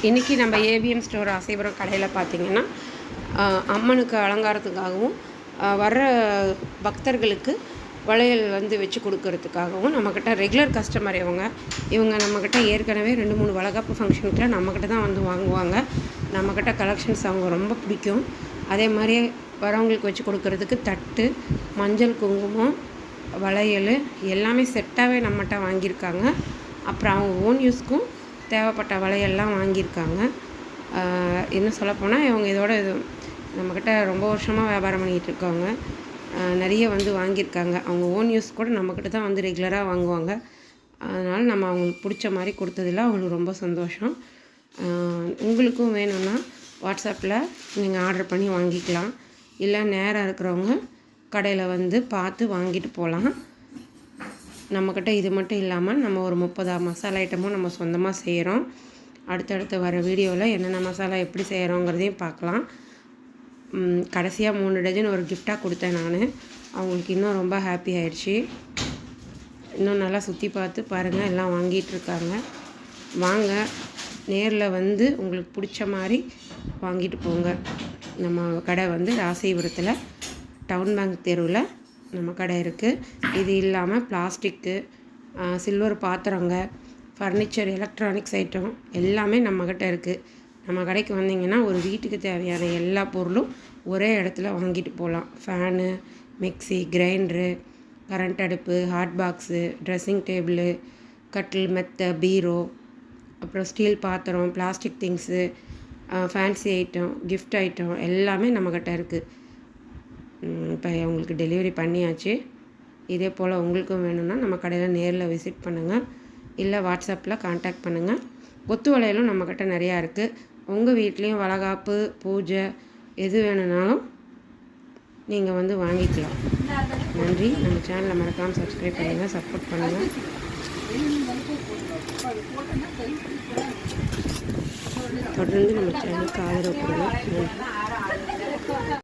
இன்றைக்கி நம்ம AVM store ஆசைபுரம் கடையில் பார்த்திங்கன்னா அம்மனுக்கு அலங்காரத்துக்காகவும் வர்ற பக்தர்களுக்கு வளையல் வந்து வச்சு கொடுக்கறதுக்காகவும் நம்மக்கிட்ட ரெகுலர் கஸ்டமர் இவங்க நம்மக்கிட்ட ஏற்கனவே 2-3 வளகாப்பு ஃபங்க்ஷனுக்குலாம் நம்மக்கிட்ட தான் வந்து வாங்குவாங்க. நம்மக்கிட்ட கலெக்ஷன்ஸ் அவங்க ரொம்ப பிடிக்கும். அதே மாதிரியே வரவங்களுக்கு வச்சு கொடுக்கறதுக்கு தட்டு, மஞ்சள், குங்குமம், வளையல் எல்லாமே செட்டாகவே நம்மகிட்ட வாங்கியிருக்காங்க. அப்புறம் அவங்க ஓன் யூஸ்க்கும் தேவைப்பட்ட வளையல்லாம் வாங்கியிருக்காங்க. இன்னும் சொல்லப்போனால் இவங்க இதோட நம்மக்கிட்ட ரொம்ப வருஷமாக வியாபாரம் பண்ணிகிட்ருக்காங்க. நிறைய வந்து வாங்கியிருக்காங்க. அவங்க ஓன் யூஸ் கூட நம்மக்கிட்ட தான் வந்து ரெகுலராக வாங்குவாங்க. அதனால் நம்ம அவங்களுக்கு பிடிச்ச மாதிரி கொடுத்ததில் அவங்களுக்கு ரொம்ப சந்தோஷம். உங்களுக்கும் வேணும்னா வாட்ஸ்அப்பில் நீங்கள் ஆர்டர் பண்ணி வாங்கிக்கலாம். இல்லை நேராக இருக்கிறவங்க கடையில் வந்து பார்த்து வாங்கிட்டு போகலாம். நம்மக்கிட்ட இது மட்டும் இல்லாமல் நம்ம ஒரு 30 மசாலா ஐட்டமும் நம்ம சொந்தமாக செய்கிறோம். அடுத்தடுத்து வர வீடியோவில் என்னென்ன மசாலா எப்படி செய்கிறோங்கிறதையும் பார்க்கலாம். கடைசியாக 3 டஜன் ஒரு கிஃப்டாக கொடுத்தேன் நான். அவங்களுக்கு இன்னும் ரொம்ப ஹாப்பி ஆயிடுச்சு. இன்னும் நல்லா சுற்றி பார்த்து பாருங்கள், எல்லாம் வாங்கிட்டுருக்காங்க. வாங்க, நேரில் வந்து உங்களுக்கு பிடிச்ச மாதிரி வாங்கிட்டு போங்க. நம்ம கடை வந்து ராசிபுரத்தில் டவுன் பேங்க் தெருவில் நம்ம கடை இருக்குது. இது இல்லாமல் பிளாஸ்டிக்கு, சில்வர் பாத்திரங்க, ஃபர்னிச்சர், எலக்ட்ரானிக்ஸ் ஐட்டம் எல்லாமே நம்மக்கிட்ட இருக்குது. நம்ம கடைக்கு வந்தீங்கன்னா ஒரு வீட்டுக்கு தேவையான எல்லா பொருளும் ஒரே இடத்துல வாங்கிட்டு போகலாம். ஃபேனு, மிக்சி, கிரைண்டரு, கரண்ட் அடுப்பு, ஹாட் பாக்ஸு, ட்ரெஸ்ஸிங் டேபிளு, கட்டில், மெத்தை, பீரோ, அப்புறம் ஸ்டீல் பாத்திரம், plastic things, fancy item, gift item எல்லாமே நம்மக்கிட்ட இருக்குது. இப்போ உங்களுக்கு டெலிவரி பண்ணியாச்சு. இதே போல் உங்களுக்கும் வேணும்னா நம்ம கடையில் நேரில் விசிட் பண்ணுங்கள். இல்லை வாட்ஸ்அப்பில் கான்டாக்ட் பண்ணுங்கள். கொத்து வளையலும் நம்மக்கிட்ட நிறையா இருக்குது. உங்கள் வீட்லேயும் வளகாப்பு, பூஜை எது வேணும்னாலும் நீங்கள் வந்து வாங்கிக்கலாம். நன்றி. நம்ம சேனலை மறக்காமல் சப்ஸ்கிரைப் பண்ணுங்கள், சப்போர்ட் பண்ணுங்கள். தொடர்ந்து நம்ம சேனலுக்கு ஆதரவு கொடுங்க. நன்றி.